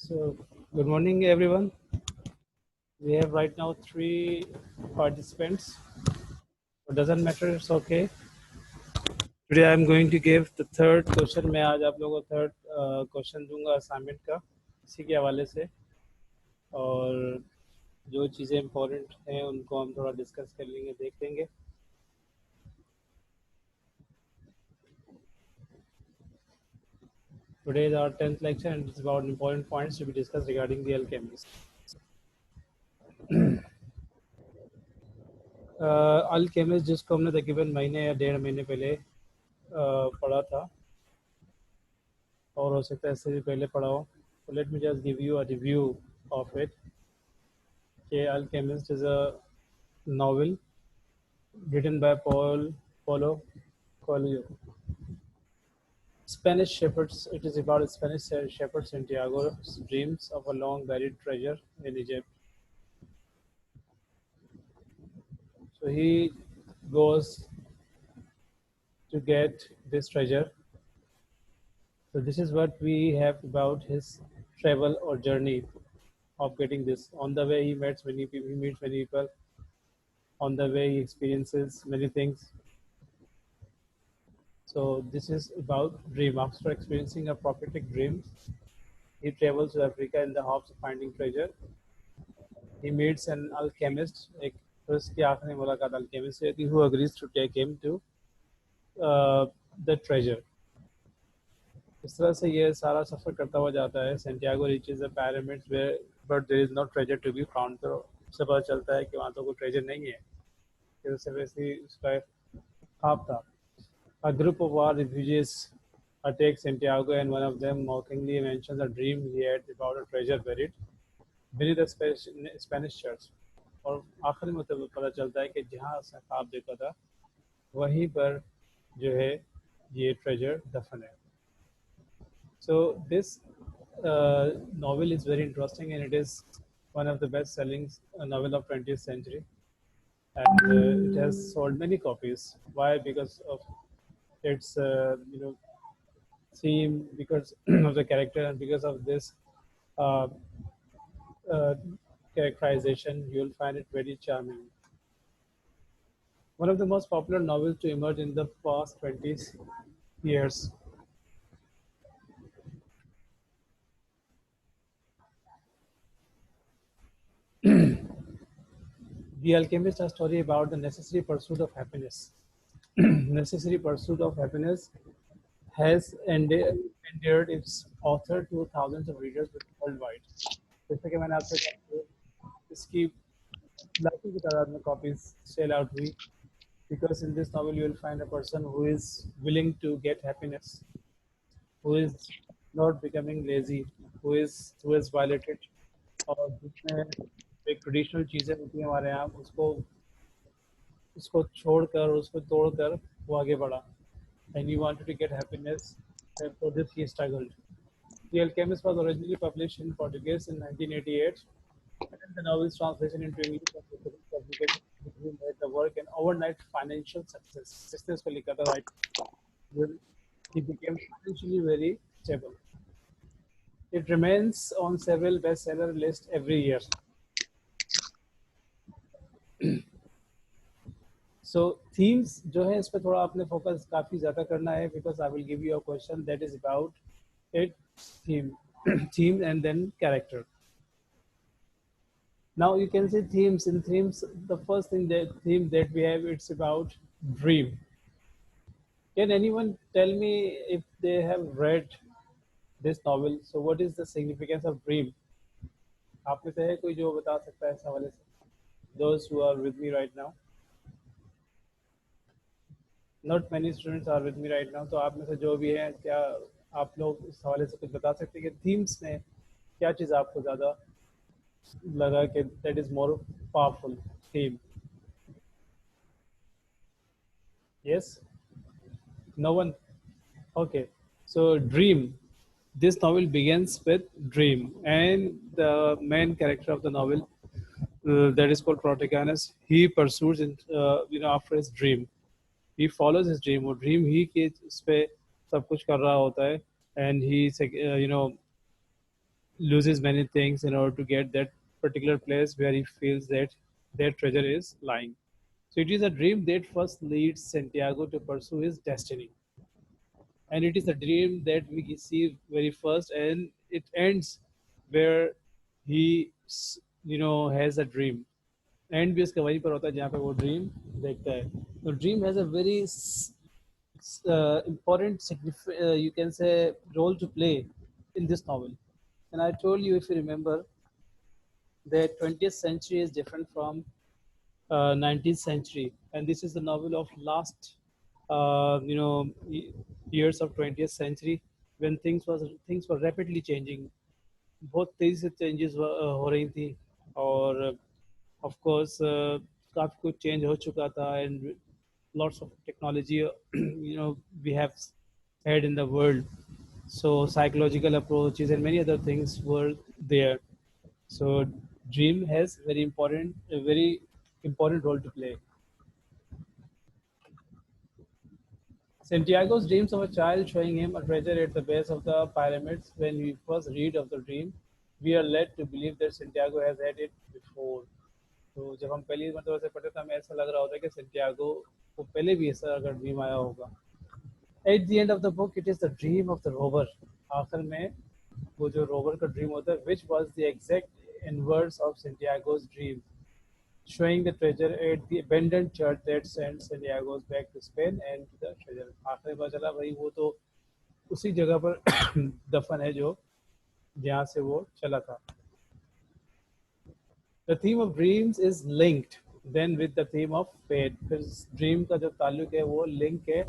So, good morning, everyone. We have right now 3 participants. It doesn't matter, it's okay. Today I'm going to give the third question. मैं आज आप लोगों को third question दूंगा assignment का इसी के हवाले से, और जो चीज़ें इम्पोर्टेंट हैं उनको हम थोड़ा डिस्कस कर लेंगे, देख लेंगे. Today is our 10th lecture and it's about important points to be discussed regarding the alchemist. Alchemist जिसको हमने तकरीबन महीने या 1.5 महीने पहले पढ़ा था, और हो सकता है इससे भी पहले पढ़ा हो. So let me just give you a review of it. कि Alchemist is a novel written by Paulo Coelho. Spanish shepherds. It is about a Spanish shepherd Santiago's dreams of a long buried treasure in Egypt. So he goes to get this treasure. So this is what we have about his travel or journey of getting this. On the way, he meets many people. On the way, he experiences many things. So this is about dream. After experiencing a prophetic dream, he travels to Africa in the hopes of finding treasure. He meets an alchemist, एक तो इसकी आखिरी मुलाकात alchemist से होती है, who agrees to take him to the treasure. इस तरह से ये सारा सफ़र करता हुआ जाता है. Santiago reaches the pyramids where but there is no treasure to be found. तो उससे पता चलता है कि वहाँ तो कोई treasure नहीं है. फिर उससे वैसे उसका ख्वाब था. A group of war refugees attack Santiago, and one of them mockingly mentions a dream he had about a treasure buried beneath the Spanish church. और आखिर में तब पता चलता है कि जहाँ उसने ख्वाब देखा था वहीं पर जो है ये ट्रेजर दफन है. So this novel is very interesting and it is one of the best-selling novel of 20th century, and it has sold many copies. Why? Because of its theme, because of the character, and because of this uh, uh, characterization. You'll find it very charming. One of the most popular novels to emerge in the past 20 years. The Alchemist, a story about the necessary pursuit of happiness. Necessary pursuit of happiness has endeared its author to thousands of readers worldwide. जैसे कि मैंने आपसे कहा कि इसकी लाखों की तादाद में copies sell out हुई, because in this novel you will find a person who is willing to get happiness, who is not becoming lazy, who is violated, और जिसने एक ट्रेडिशनल चीज़ें होती हैं हमारे यहाँ उसको उसको छोड़कर उसको तोड़कर वो आगे बढ़ा. And he wanted to get happiness, and for this he struggled. The Alchemist was originally published in Portuguese in 1988, and the novel's translation into English was publication made the work an overnight financial success. Business को लिखा था, right? He became financially very stable. It remains on several bestseller lists every year. So themes जो है इस पे थोड़ा आपने focus काफ़ी ज़्यादा करना है, because I will give you a question that is about it, theme, theme and then character. Now you can see themes. In themes, the first theme that we have, it's about dream. Can anyone tell me if they have read this novel? So what is the significance of dream? आप में से है कोई जो बता सकता है इस हवाले से? Those who are with me right now. Not many students are with me right now. तो आप में से जो भी हैं, क्या आप लोग इस हवाले से कुछ बता सकते हैं कि themes में क्या चीज़ आपको ज़्यादा लगा कि that is more powerful theme? Yes? No one? Okay. So dream. This novel begins with dream, and the main character of the novel, that is called protagonist, he pursues after his dream. He follows his dream. वो dream ही के उस पे सब कुछ कर रहा होता है, and he loses many things in order to get that particular place where he feels that their treasure is lying. So it is a dream that first leads Santiago to pursue his destiny, and it is a dream that we see very first, and it ends where he has a dream. And भी इसका वहीं पर होता है जहाँ पे वो dream देखता है. तो dream has a very important you can say role to play in this novel. And I told you, if you remember, the 20th century is different from 19th century, and this is the novel of last years of 20th century, when things were rapidly changing. बहुत तेजी से changes हो रही थी, और of course काफ़ी कुछ change हो चुका था, and lots of technology we have had in the world. So psychological approaches and many other things were there. So dream has a very important role to play. Santiago's dreams of a child showing him a treasure at the base of the pyramids. When we first read of the dream, we are led to believe that Santiago has had it before. तो जब हम पहली मतलब ऐसे पढ़ते थे, हमें ऐसा लग रहा होता है कि सेंटियागो को पहले भी ऐसा अगर ड्रीम आया होगा. At the end of the book, it is the dream of the rover. आखिर में वो जो रोवर का ड्रीम होता है, which was the exact inverse of Santiago's dream, showing the treasure at the abandoned church that sends Santiago back to Spain and to the treasure. आखिर पता चला भाई वो तो उसी जगह पर दफन है जो जहाँ से वो चला था. The theme of dreams is linked then with the theme of fate. फिर ड्रीम का जो ताल्लुक है वो लिंक है,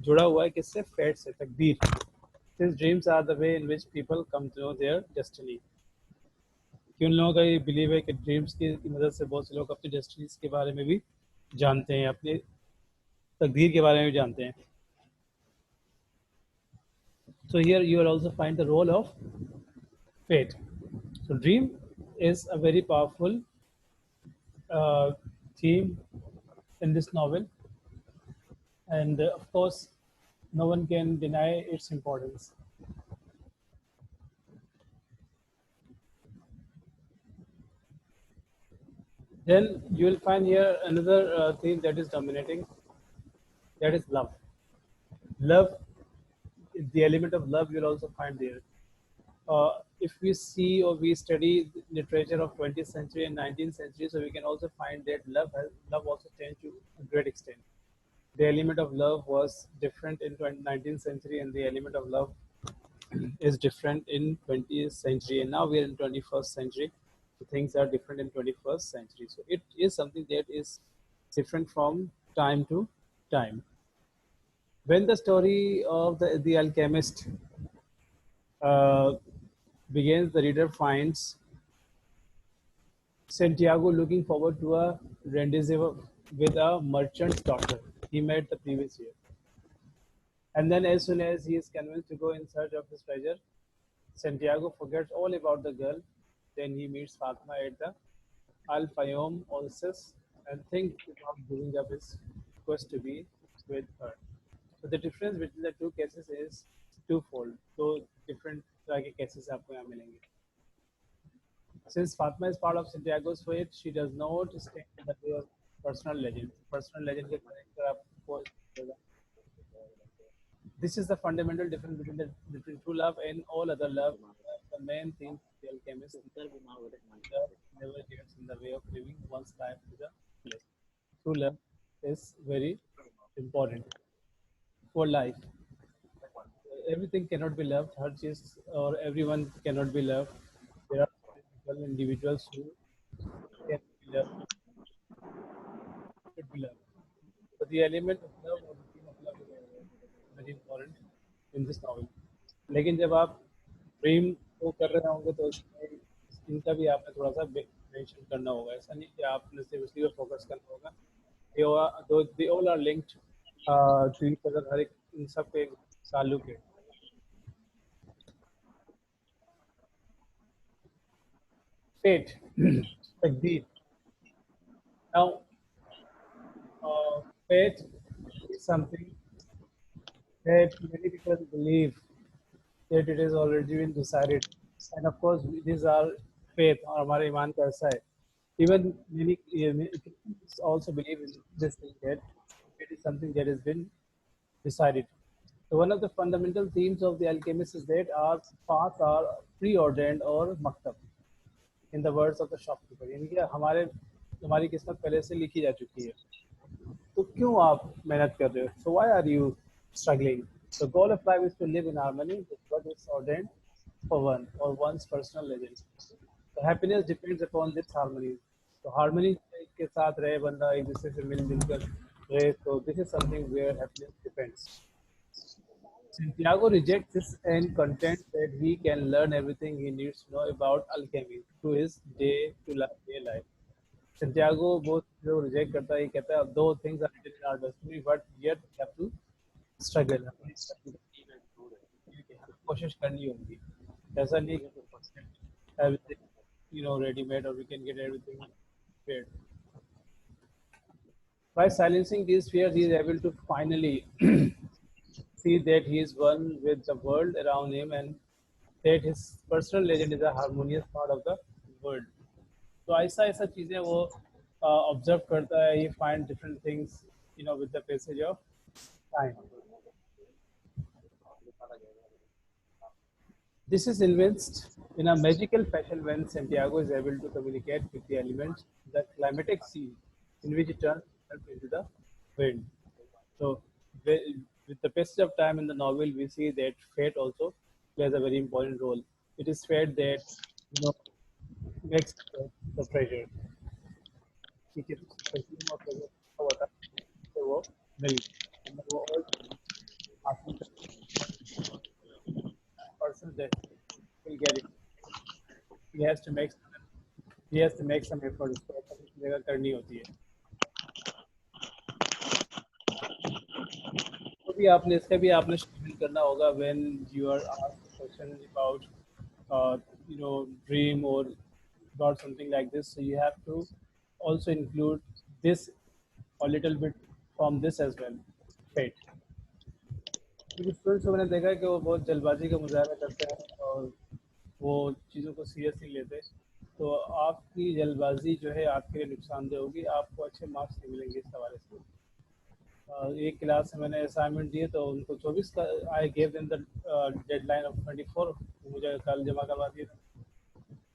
जुड़ा हुआ है किससे? फेट से, तकदीर. Since dreams are the way in which people come to know their destiny. कि उन लोगों का ये बिलीव है कि ड्रीम्स की मदद से बहुत से लोग अपनी डेस्टिनीज के बारे में भी जानते हैं, अपनी तकदीर के बारे में भी जानते हैं. So here you will also find the role of fate. So dream is a very powerful uh, theme in this novel, and of course no one can deny its importance. Then you will find here another theme that is dominating, that is love. Love, the element of love you'll also find there. If we see or we study literature of 20th century and 19th century, so we can also find that love also changed to a great extent. The element of love was different in 19th century, and the element of love is different in 20th century, and now we are in 21st century. So things are different in 21st century. So it is something that is different from time to time. When the story of the alchemist uh, begins, the reader finds Santiago looking forward to a rendezvous with a merchant's daughter he met the previous year. And then, as soon as he is convinced to go in search of his treasure, Santiago forgets all about the girl. Then he meets Fatima at the Al Fayum oasis and thinks about giving up his quest to be with her. So the difference between the two cases is twofold. दो different तरह के cases आपको यहाँ मिलेंगे. Since Fatma is part of Santiago's fate, she does not stand in the way of personal legend. Personal legend के character आपको this is the fundamental difference between true love and all other love. The main theme of the alchemist love never gets in the way of living one's life to the fullest. True love is very important for life. Everything cannot be loved. Her chase or everyone cannot be loved. There are certain individuals who can be loved, should be loved. So the element of love or the theme of love is very important in this novel. लेकिन जब आप dream को कर रहे होंगे तो उसमें इनका भी आपने थोड़ा सा मेंशन करना होगा. ऐसा नहीं कि आपने सिर्फ उसी पर फोकस करना होगा. They all are linked to each other. हर एक इन सब पे ताल्लुक है. Fate, तकदीर. Now, fate is something that many people believe that it has already been decided. and of course these are faith और हमारे ईमान का ऐसा है. Even many Christians also believe in this thing that it is something that has been decided. So one of the fundamental themes of the alchemist is that our paths are preordained or maktab, in the words of the shopkeeper. यानी कि हमारी किस्मत पहले से लिखी जा चुकी है. तो क्यों आप मेहनत कर रहे हो? So why are you struggling? The goal of life is to live in harmony with what is ordained for one or one's personal legend. So happiness depends upon this harmony. तो harmony के साथ रहे बंदा, एक दूसरे से मिलजुल कर रहे, तो this is something where happiness depends. Santiago rejects this and contends that he can learn everything he needs to know about alchemy through his day life. Santiago both जो reject करता है, ये कहता है दो things are written in our destiny, but yet we have to struggle. हमें struggle करनी है, ठीक है, हमें कोशिश करनी होगी. ऐसा नहीं कि everything ready made or we can get everything prepared. By silencing these fears, he is able to finally see that he is one with the world around him and that his personal legend is a harmonious part of the world. तो ऐसा ऐसा चीज़ें वो observe करता है. He find different things with the passage of time. This is evinced in a magical fashion when Santiago is able to communicate with the elements, the climatic scene in which it turns into the wind. So, with the passage of time in the novel, we see that fate also plays a very important role. It is fate that makes the treasure. ठीक है, consume of treasure का हुआ था, तो वो मिल गया. वो और हासिल person that will get it. He has to make some effort. उसको अपनी जगह करनी होती है. तो भी आपने इसका भी आपने शामिल करना होगा when you are asked a question about dream or about something like this. So you have to also include this a little bit from this as well. Fate. क्योंकि स्टूडेंट्स को मैंने देखा है कि वो बहुत जल्दबाजी का मुजाहरा करते हैं और वो चीज़ों को सीरियसली लेते हैं. तो आपकी जल्दबाजी जो है आपके लिए नुकसानदेह होगी. आपको अच्छे मार्क्स नहीं मिलेंगे इस हवाले से. एक क्लास में मैंने असाइनमेंट दिए तो उनको 24 का I gave them the deadline of 24. मुझे कल जमा करवा दिया था.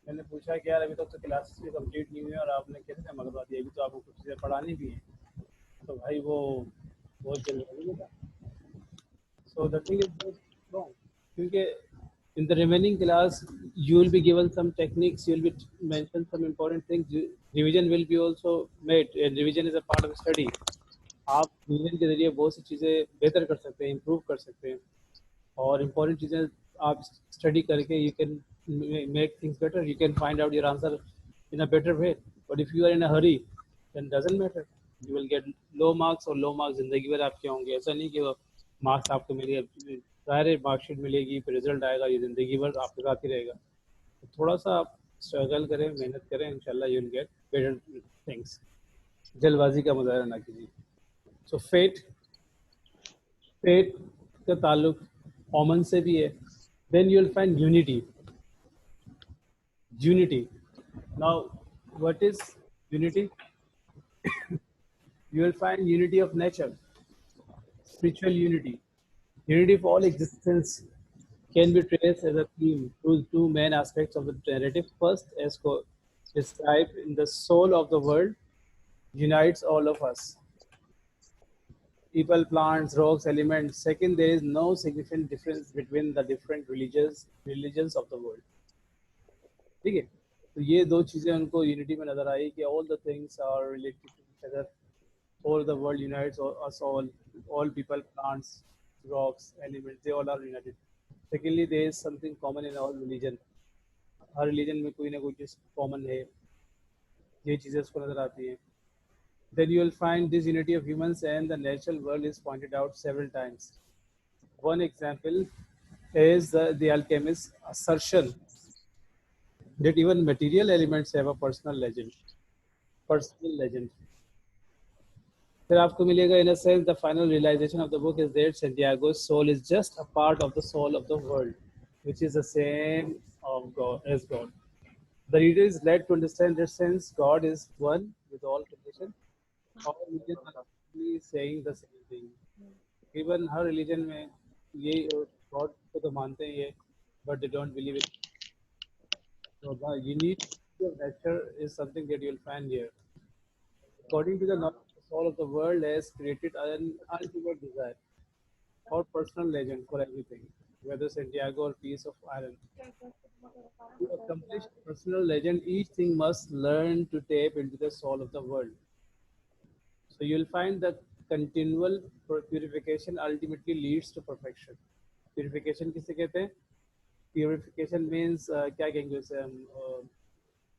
मैंने पूछा कि यार अभी तक तो क्लासेस भी कंप्लीट नहीं हुई है और आपने कैसे जमा करवा दिया, अभी तो आपको कुछ चीज़ें पढ़ानी भी है. तो भाई वो बहुत जल्दबाजी में था. So the thing is wrong. क्योंकि in the remaining class you will be given some techniques, you will be mentioned some important things. Revision will be also made, and revision is a part of study. आप revision के जरिए बहुत सी चीज़ें बेहतर कर सकते हैं, इम्प्रूव कर सकते हैं, और इम्पोर्टेंट चीज़ें आप स्टडी करके you can make things better. You can find out your answer in a better way. But if you are in a hurry then doesn't matter. You will get low marks, और low marks ज़िंदगी भर आपके होंगे. ऐसा नहीं कि marks आपको मिले, सारे मार्कशीट मिलेगी, फिर रिजल्ट आएगा, ये ज़िंदगी भर आपके साथ ही रहेगा. तो थोड़ा सा आप स्ट्रगल करें, मेहनत करें, इंशाल्लाह you will get better things. जल्दबाजी का मुजाहरा ना कीजिए. सो फेट का ताल्लुक कॉमन से भी है. Then you will find unity. Now what is unity? You will find unity of nature, spiritual unity of all existence can be traced as a theme through two main aspects of the narrative. First, as described in the soul of the world, unites all of us. People, plants, rocks, elements. Second, there is no significant difference between the different religions of the world. ठीक है, तो ये दो चीज़ें उनको unity में नजर आई कि all the things are related to each other. All the world unites us all people, plants, rocks, elements, they all are united. Secondly, there is something common in all religion. Her religion में कोई ना कोई चीज़ common है, ये चीज़ें उसको नजर आती हैं. Then you will find this unity of humans and the natural world is pointed out several times. One example is the alchemist's assertion that even material elements have a personal legend. फिर आपको मिलेगा in a sense the final realization of the book is that Santiago's soul is just a part of the soul of the world, which is the same of God as God. The reader is led to understand that since God is one with all creation, all religions are actually saying the same thing. Even her religion में ये God को तो मानते हैं ये, but they don't believe it. So the unity of nature is something that you'll find here. According to the knowledge, the soul of the world has created an ultimate desire or personal legend for everything, whether Santiago or piece of iron. To accomplish personal legend, each thing must learn to tap into the soul of the world. So you'll find that continual purification ultimately leads to perfection. Purification किसे कहते हैं? Purification means क्या कहेंगे उसे हम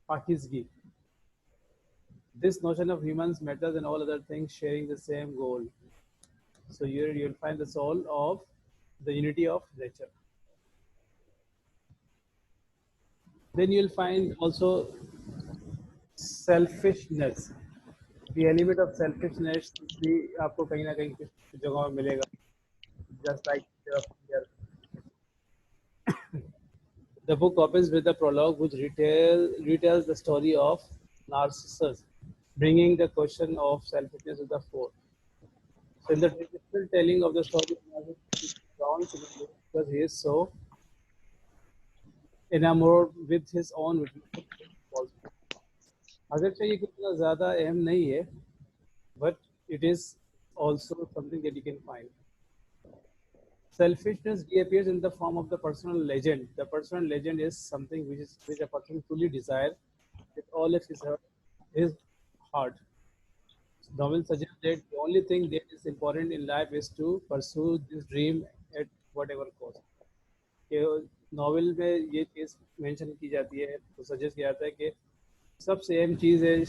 पाकिज़गी. This notion of humans, metals, and all other things sharing the same goal. So you'll find the soul of the unity of nature. Then you'll find also selfishness. The element of selfishness भी आपको कहीं ना कहीं कुछ जगहों में मिलेगा. Just like the book opens with a prologue which retells the story of Narcissus, bringing the question of selfishness to the fore. So in the traditional telling of the story, Narcissus is drawn to the book because he is so enamored with his own weakness. अगरचे ये कितना ज़्यादा अहम नहीं है, but it is also something that you can find. Selfishness reappears in the form of the personal legend. The personal legend is something which a person truly desires with all of his heart. Novel suggests that the only thing that is important in life is to pursue this dream at whatever cost. Novel में ये चीज़ mention की जाती है, तो suggest किया जाता है कि सबसे अहम चीज़ है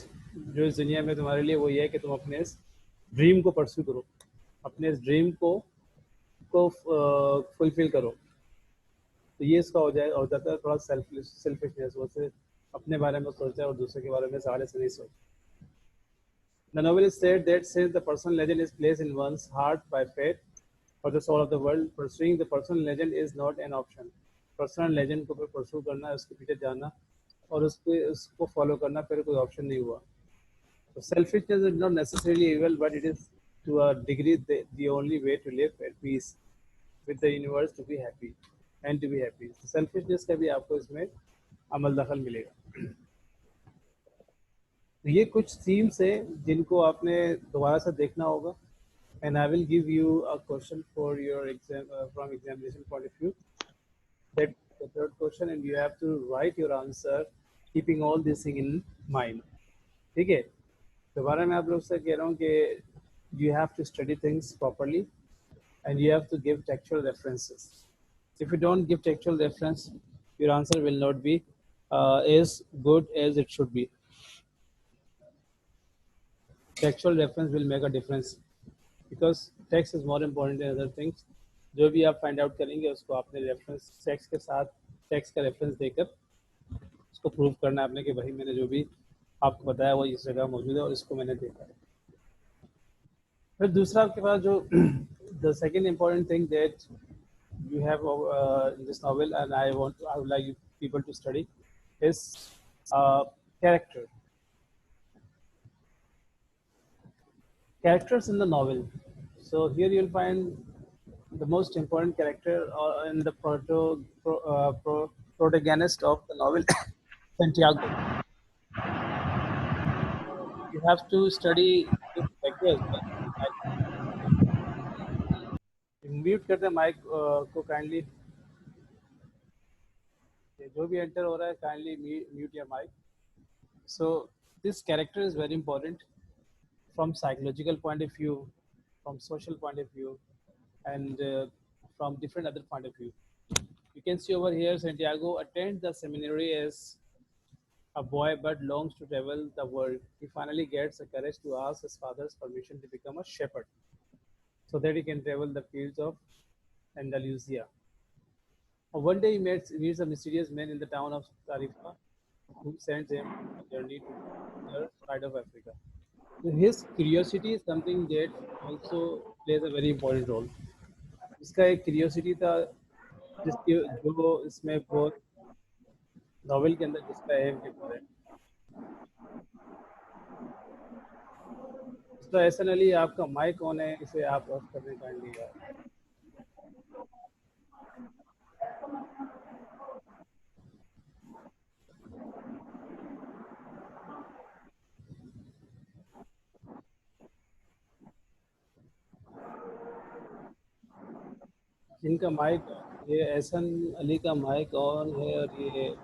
जो इस दुनिया में तुम्हारे लिए वो ये है कि तुम अपने इस ड्रीम को परस्यू करो, अपने इस ड्रीम को फुलफिल करो. तो ये इसका हो जाता है थोड़ा सेल्फिशनेस, वो सिर्फ अपने बारे में सोचता है और दूसरे के बारे में सारे से नहीं सोचता. The novelist said that since the personal legend is placed in one's heart by fate for the soul of the world, pursuing the personal legend is not an option. Personal legend को pursue करना, उसके पीछे जाना और उसको follow करना फिर कोई option नहीं हुआ. So selfishness is not necessarily evil, but it is to a degree the only way to live at peace with the universe, to be happy and to be happy. So selfishness का भी आपको इसमें अमल दखल मिलेगा. तो ये कुछ themes है जिनको आपने दोबारा से देखना होगा. And I will give you a question for your exam from examination point of view. That the third question, and you have to write your answer keeping all this thing in mind. ठीक है? दोबारा मैं आप लोग से कह रहा हूँ कि you have to study things properly and you have to give textual references. If you don't give textual reference, your answer will not be as good as it should be. Textual reference will make a difference because text is more important than other things. जो भी आप find out करेंगे उसको आपने reference text के साथ text का reference देकर उसको प्रूव करना है आपने कि भाई मैंने जो भी आपको बताया वो इस जगह मौजूद है और इसको मैंने देखा है. फिर दूसरा आपके पास जो the second important thing that you have in this novel, and I would like you people to study, is character. Characters in the novel. So here you'll find the most important character in the protagonist of the novel, Santiago. You have to study this character as well. Mute करते हैं mic को kindly. जो भी enter हो रहा है kindly mute your mic. So this character is very important from psychological point of view, from social point of view, and from different other point of view. You can see over here Santiago attends the seminary as a boy but longs to travel the world. He finally gets the courage to ask his father's permission to become a shepherd so that he can travel the fields of Andalusia. One day he meets a mysterious man in the town of Tarifa who sends him on a journey to the other side of Africa. His curiosity is something that also plays a very important role. इसका एक curiosity था जिसकी जो इसमें बहुत novel के अंदर जिसका एम लिखा है। तो एहसन अली, आपका माइक ऑन है, इसे आप ऑफ करने काइंडली यार। जिनका माइक, ये एहसन अली का माइक ऑन है और ये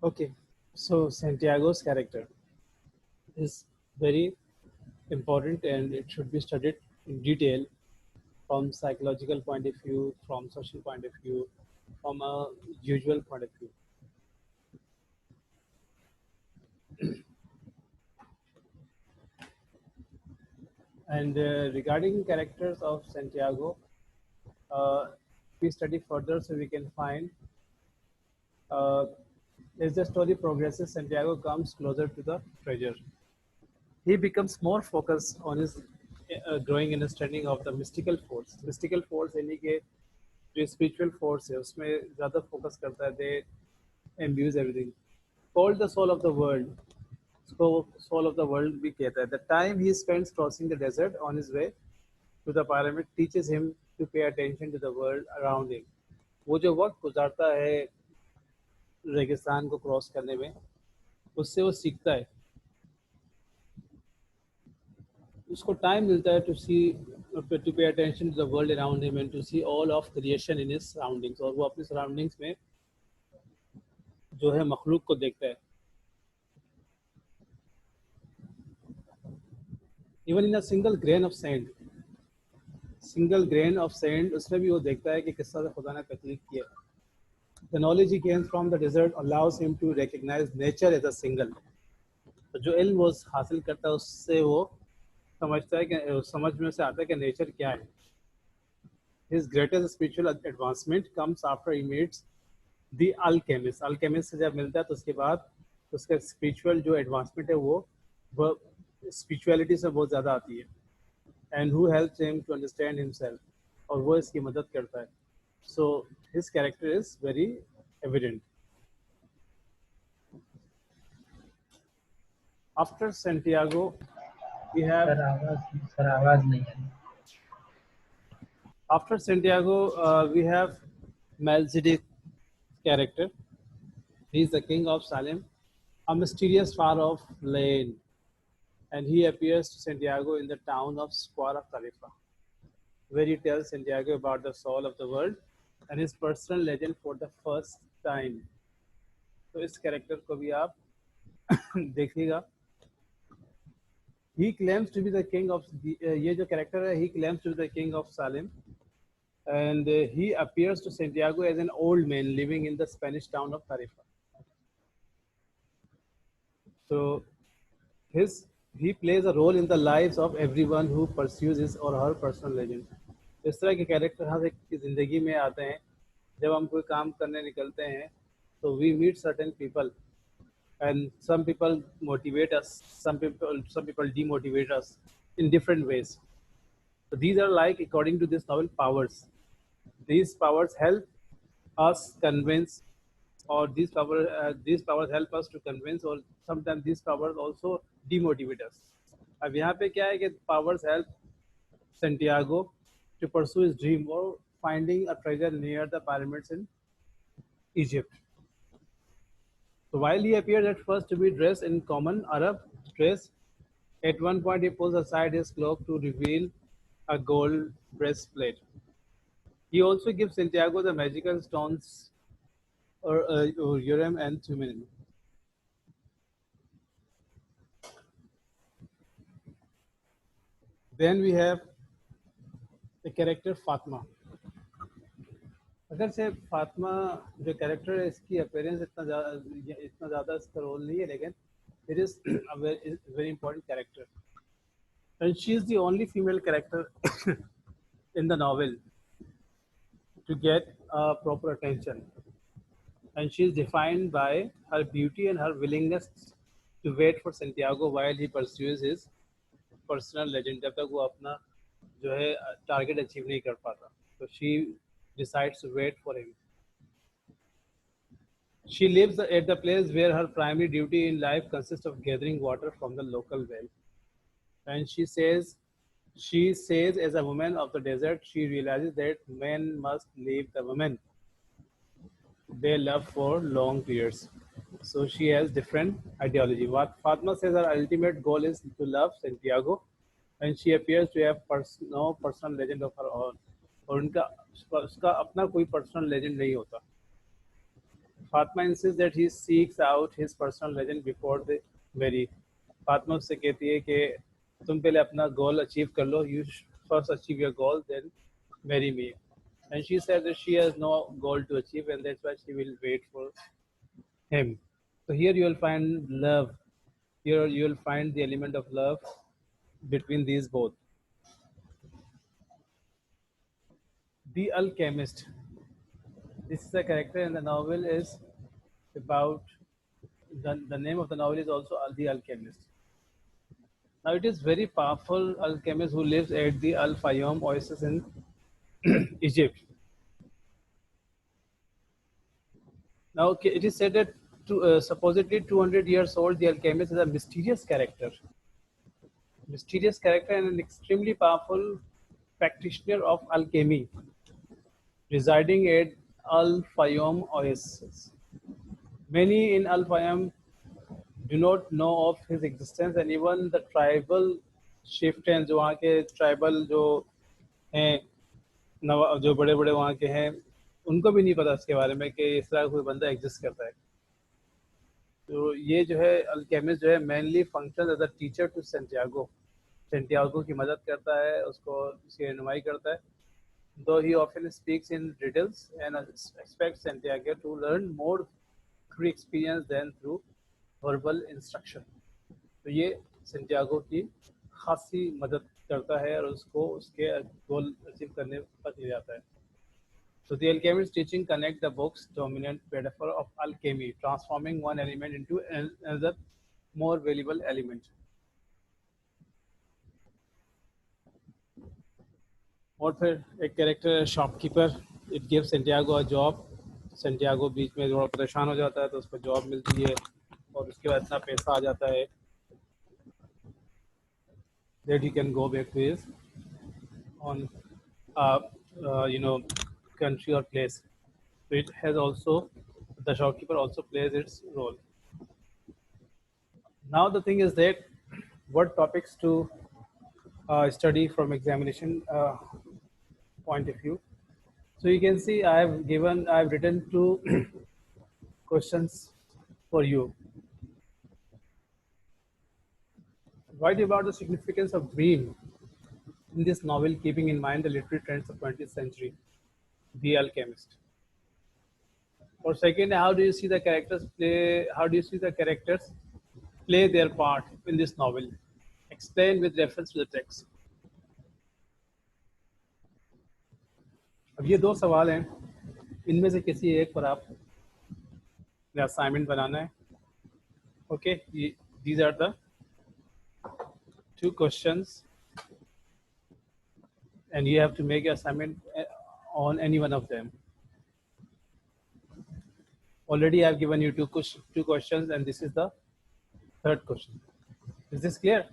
okay. So Santiago's character is very important and it should be studied in detail from psychological point of view, from social point of view, from a usual point of view. And regarding characters of Santiago, uh, we study further so we can find uh, as the story progresses, Santiago comes closer to the treasure. He becomes more focused on his growing understanding of the mystical force. Mystical force यानी कि जो spiritual force है उसमें ज़्यादा focus करता है. They imbue everything. Called the soul of the world. उसको soul of the world भी कहता है. The time he spends crossing the desert on his way to the pyramid teaches him to pay attention to the world around him. वो जो वक्त गुजारता है रेगिस्तान को क्रॉस करने में, उससे वो सीखता है, उसको टाइम मिलता है to see, to pay attention to the world around him and to see all of creation in his surroundings, और वो अपने सराउंडिंग्स में जो है मखलूक को देखता है. Even in a single grain of sand उसमें भी वो देखता है कि किस तरह से खुदा ने तख्लीक किया. The knowledge he gains from the desert allows him to recognise nature as a single. तो जो इल्म वो हासिल करता है उससे वो समझता है कि समझ में से आता है कि नेचर क्या है. His greatest spiritual advancement comes after he meets the alchemist. Alchemist से जब मिलता है तो उसके बाद उसका spiritual जो advancement है वो spirituality से बहुत ज़्यादा आती है. And who helps him to understand himself, और वो इसकी मदद करता है. So his character is very evident. After Santiago, we have sir आवाज नहीं है. after Santiago we have Melchizedek character. He is the king of Salem, a mysterious far-off land, and he appears to Santiago in the town of Square of Tarifa, where he tells Santiago about the soul of the world and his personal legend for the first time. तो इस character को भी आप देखिएगा. He claims to be the king of ये जो character है, he claims to be the king of Salem, and he appears to Santiago as an old man living in the Spanish town of Tarifa. So his he plays a role in the lives of everyone who pursues his or her personal legend. इस तरह के character हर एक की ज़िंदगी में आते हैं. जब हम कोई काम करने निकलते हैं तो we meet certain people and some people motivate us, some people demotivate us in different ways. So these are like, according to this novel, powers. These powers help us convince, or these powers help us to convince, or sometimes these powers also demotivate us. अब यहाँ पे क्या है कि powers help Santiago to pursue his dream or finding a treasure near the pyramids in Egypt. So while he appears at first to be dressed in common Arab dress, at one point he pulls aside his cloak to reveal a gold breastplate. He also gives Santiago the magical stones or Urim and Thummim. Then we have the character Fatma. अगर से फातिमा जो character है इसकी appearance इतना ज़्यादा इसका role नहीं है, लेकिन There is a very important character, and she is the only female character in the novel to get proper attention. And she is defined by her beauty and her willingness to wait for Santiago while he pursues his personal legend. जब तक वो अपना जो है target achieve नहीं कर पाता, तो she decides to wait for him. She lives at the place where her primary duty in life consists of gathering water from the local well. And she says, as a woman of the desert, she realizes that men must leave the women they love for long periods. So she has different ideology. What Fatma says her ultimate goal is to love Santiago, and she appears to have no personal legend of her own. और उसका अपना कोई personal legend नहीं होता. Fatma insists that he seeks out his personal legend before they marry. Fatma उससे कहती है कि तुम पहले अपना goal achieve कर लो. You first achieve your goal, then marry me. And she said that she has no goal to achieve, and that's why she will wait for him. So here you will find love. Here you will find the element of love between these both. The Alchemist. This is a character in the novel is about the name of the novel is also The Alchemist. Now it is very powerful alchemist who lives at the Al Fayoum oasis in Egypt. Now it is said that supposedly 200 years old, the alchemist is a mysterious character and an extremely powerful practitioner of alchemy, residing at Al Fayoum oasis. Many in Al Fayoum do not know of his existence, and even the tribal chieftains, जो वहाँ के tribal जो हैं, जो बड़े बड़े वहाँ के हैं, उनको भी नहीं पता इसके बारे में कि इस तरह कोई बंदा एग्जिस्ट करता है. तो ये जो है अल्केमिस्ट जो है mainly function as a teacher to Santiago की मदद करता है, उसको उसकी रहनुमाई करता है. Though he often speaks in riddles and expects Santiago to learn more through experience than through verbal instruction. तो ये सेंटियागो की खासी मदद करता है और उसको उसके गोल अचीव करने पर ले जाता है. So the alchemist teaching connect the book's dominant metaphor of alchemy, transforming one element into another more valuable element. और फिर एक character shopkeeper. It give Santiago a job. Santiago बीच में थोड़ा परेशान हो जाता है तो उसको जॉब मिलती है और उसके बाद इतना पैसा आ जाता है that he can go back to his on country or place. So it has also, the shopkeeper also plays its role. Now the thing is that what topics to study from examination point of view. So you can see I've written two questions for you. Write about the significance of dream in this novel, keeping in mind the literary trends of 20th century, The Alchemist. Or second, how do you see the characters play their part in this novel? Explain with reference to the text. अब ये दो सवाल हैं, इनमें से किसी एक पर आप असाइनमेंट बनाना है. Okay, these are the two questions and you have to make an assignment on any one of them. Already I have given you two questions and this is the third question. Is this clear?